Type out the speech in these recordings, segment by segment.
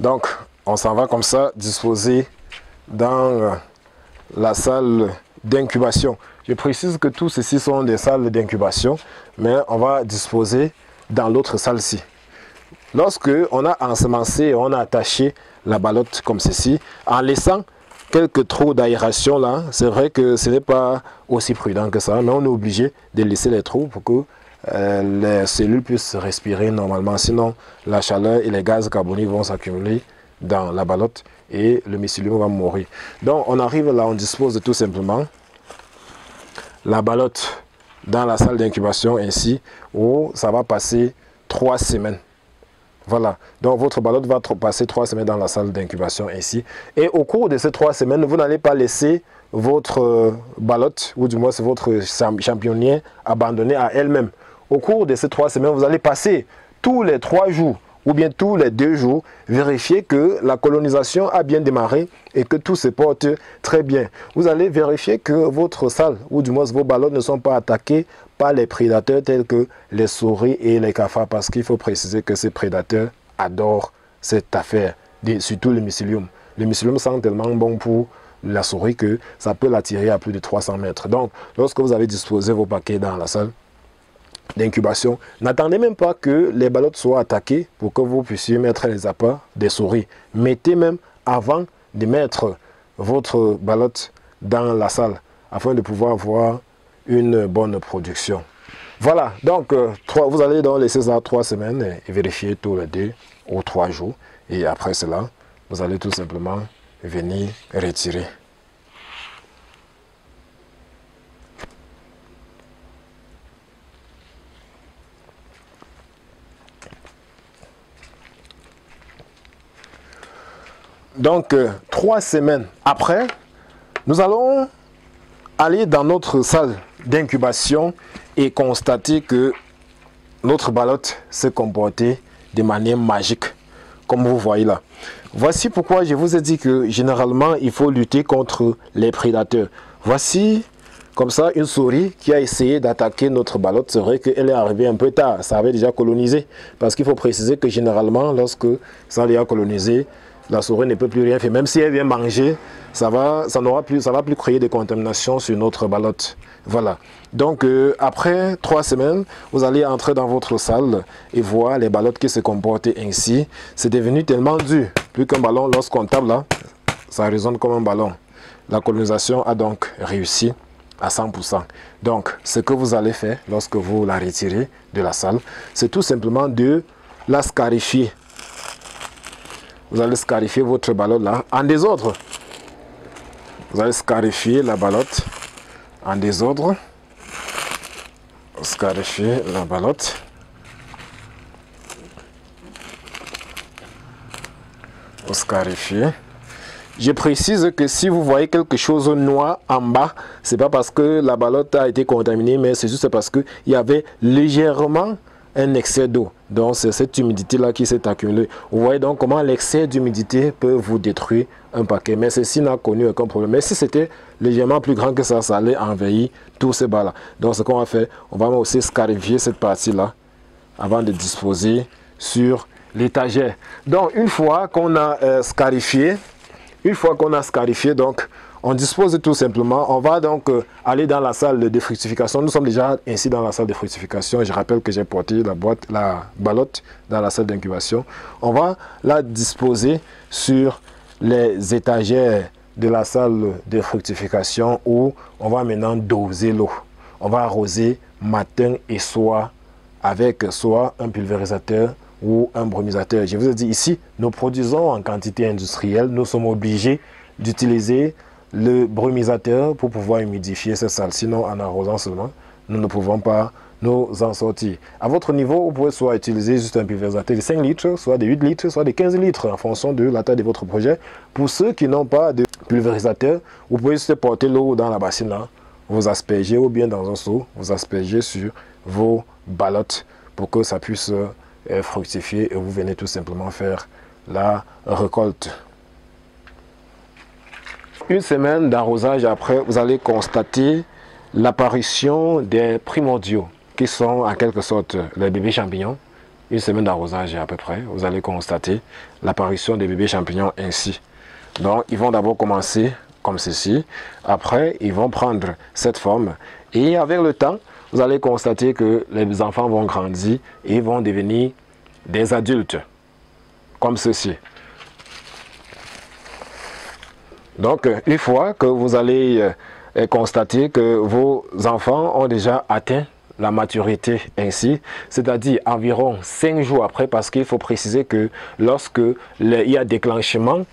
Donc, on s'en va comme ça, disposer dans la salle d'incubation. Je précise que tous ceci sont des salles d'incubation, mais on va disposer dans l'autre salle-ci. Lorsque on a ensemencé et on a attaché la ballotte comme ceci, en laissant quelques trous d'aération là, c'est vrai que ce n'est pas aussi prudent que ça, mais on est obligé de laisser les trous pour que les cellules puissent respirer normalement. Sinon, la chaleur et les gaz carboniques vont s'accumuler dans la ballotte et le mycélium va mourir. Donc, on arrive là, on dispose tout simplement la ballotte dans la salle d'incubation ainsi, où ça va passer 3 semaines. Voilà, donc votre ballotte va passer 3 semaines dans la salle d'incubation ainsi. Et au cours de ces 3 semaines, vous n'allez pas laisser votre ballotte, ou du moins c'est votre champignon abandonné à elle-même. Au cours de ces 3 semaines, vous allez passer tous les 3 jours ou bien tous les 2 jours, vérifier que la colonisation a bien démarré et que tout se porte très bien. Vous allez vérifier que votre salle, ou du moins vos ballottes, ne sont pas attaquées par les prédateurs tels que les souris et les cafards, parce qu'il faut préciser que ces prédateurs adorent cette affaire, surtout le mycélium. Le mycélium sent tellement bon pour la souris que ça peut l'attirer à plus de 300 mètres. Donc, lorsque vous avez disposé vos paquets dans la salle d'incubation, n'attendez même pas que les ballottes soient attaquées pour que vous puissiez mettre les appâts des souris. Mettez même avant de mettre votre ballotte dans la salle afin de pouvoir avoir une bonne production. Voilà, donc vous allez donc laisser ça 3 semaines et vérifier tous les 2 ou 3 jours. Et après cela, vous allez tout simplement venir retirer. Donc, 3 semaines après, nous allons aller dans notre salle d'incubation et constater que notre ballotte s'est comportée de manière magique, comme vous voyez là. Voici pourquoi je vous ai dit que généralement, il faut lutter contre les prédateurs. Voici, comme ça, une souris qui a essayé d'attaquer notre ballotte. C'est vrai qu'elle est arrivée un peu tard, ça avait déjà colonisé. Parce qu'il faut préciser que généralement, lorsque ça a colonisé, la souris ne peut plus rien faire. Même si elle vient manger, ça va plus créer des contaminations sur notre ballotte. Voilà. Donc, après 3 semaines, vous allez entrer dans votre salle et voir les ballottes qui se comportent ainsi. C'est devenu tellement dur. Plus qu'un ballon, lorsqu'on tape là, ça résonne comme un ballon. La colonisation a donc réussi à 100%. Donc, ce que vous allez faire lorsque vous la retirez de la salle, c'est tout simplement de la scarifier. Vous allez scarifier votre ballotte là en désordre. Vous allez scarifier la ballotte en désordre. Scarifier la ballotte. Scarifier. Je précise que si vous voyez quelque chose noir en bas, c'est pas parce que la ballotte a été contaminée, mais c'est juste parce qu'il y avait légèrement un excès d'eau. Donc c'est cette humidité là qui s'est accumulée. Vous voyez donc comment l'excès d'humidité peut vous détruire un paquet. Mais ceci n'a connu aucun problème. Mais si c'était légèrement plus grand que ça allait envahir tous ces bas là. Donc ce qu'on va faire, on va aussi scarifier cette partie là avant de disposer sur l'étagère. Donc une fois qu'on a scarifié, donc on dispose tout simplement, on va donc aller dans la salle de fructification. Nous sommes déjà ainsi dans la salle de fructification. Je rappelle que j'ai porté la ballotte dans la salle d'incubation. On va la disposer sur les étagères de la salle de fructification où on va maintenant doser l'eau. On va arroser matin et soir avec soit un pulvérisateur ou un brumisateur. Je vous ai dit ici, nous produisons en quantité industrielle. Nous sommes obligés d'utiliser le brumisateur pour pouvoir humidifier ces salles. Sinon, en arrosant seulement, nous ne pouvons pas nous en sortir. À votre niveau, vous pouvez soit utiliser juste un pulvérisateur de 5 litres, soit de 8 litres, soit de 15 litres, en fonction de la taille de votre projet. Pour ceux qui n'ont pas de pulvérisateur, vous pouvez juste porter l'eau dans la bassine là, vous aspergez ou bien dans un seau, vous aspergez sur vos ballottes pour que ça puisse fructifier et vous venez tout simplement faire la récolte. Une semaine d'arrosage après, vous allez constater l'apparition des primordiaux qui sont en quelque sorte les bébés champignons. une semaine d'arrosage à peu près, vous allez constater l'apparition des bébés champignons ainsi. Donc, ils vont d'abord commencer comme ceci. Après, ils vont prendre cette forme. Et avec le temps, vous allez constater que les enfants vont grandir et vont devenir des adultes, comme ceci. Donc, une fois que vous allez constater que vos enfants ont déjà atteint la maturité ainsi, c'est-à-dire environ 5 jours après, parce qu'il faut préciser que lorsque il y a déclenchement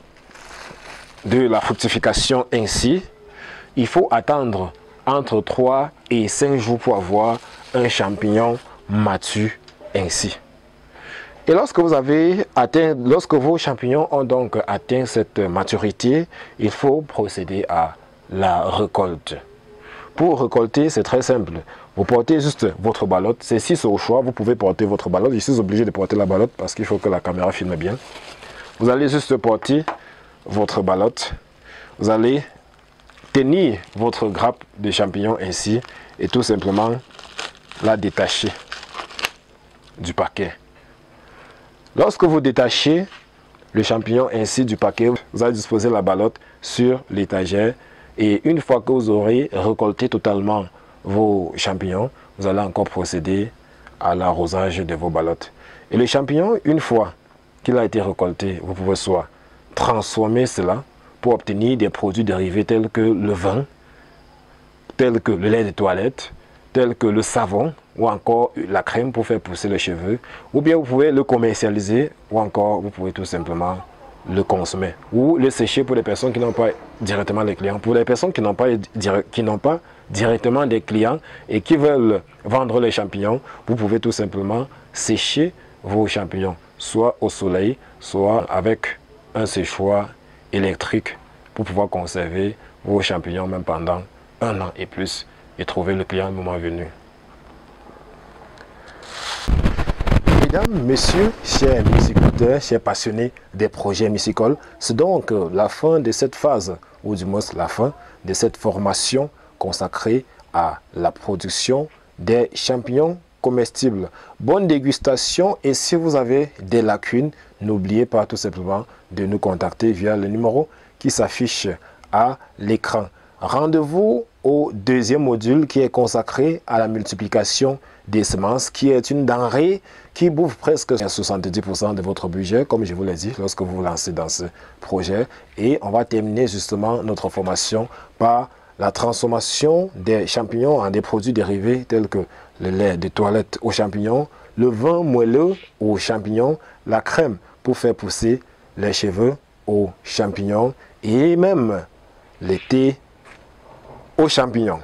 de la fructification ainsi, il faut attendre entre 3 et 5 jours pour avoir un champignon mature ainsi. Et lorsque vous avez atteint, lorsque vos champignons ont donc atteint cette maturité, il faut procéder à la récolte. Pour récolter, c'est très simple. Vous portez juste votre ballotte. C'est si c'est au choix, vous pouvez porter votre ballotte. Je suis obligé de porter la ballotte parce qu'il faut que la caméra filme bien. Vous allez juste porter votre ballotte. Vous allez tenir votre grappe de champignons ainsi et tout simplement la détacher du paquet. Lorsque vous détachez le champignon ainsi du paquet, vous allez disposer la ballotte sur l'étagère et une fois que vous aurez récolté totalement vos champignons, vous allez encore procéder à l'arrosage de vos ballottes. Et le champignon, une fois qu'il a été récolté, vous pouvez soit transformer cela pour obtenir des produits dérivés tels que le vin, tels que le lait de toilette, tels que le savon ou encore la crème pour faire pousser les cheveux, ou bien vous pouvez le commercialiser ou encore vous pouvez tout simplement le consommer ou le sécher pour les personnes qui n'ont pas directement les clients. Pour les personnes qui n'ont pas directement des clients et qui veulent vendre les champignons, vous pouvez tout simplement sécher vos champignons, soit au soleil, soit avec un séchoir électrique pour pouvoir conserver vos champignons même pendant 1 an et plus et trouver le client au moment venu. Mesdames, messieurs, chers musicouteurs, chers passionnés des projets musicoles, c'est donc la fin de cette phase, ou du moins la fin de cette formation consacrée à la production des champignons comestibles. Bonne dégustation et si vous avez des lacunes, n'oubliez pas tout simplement de nous contacter via le numéro qui s'affiche à l'écran. Rendez-vous au deuxième module qui est consacré à la multiplication des semences, qui est une denrée qui bouffe presque 70% de votre budget, comme je vous l'ai dit, lorsque vous vous lancez dans ce projet. Et on va terminer justement notre formation par la transformation des champignons en des produits dérivés tels que le lait de toilette aux champignons, le vin moelleux aux champignons, la crème pour faire pousser les cheveux aux champignons et même le thé aux champignons.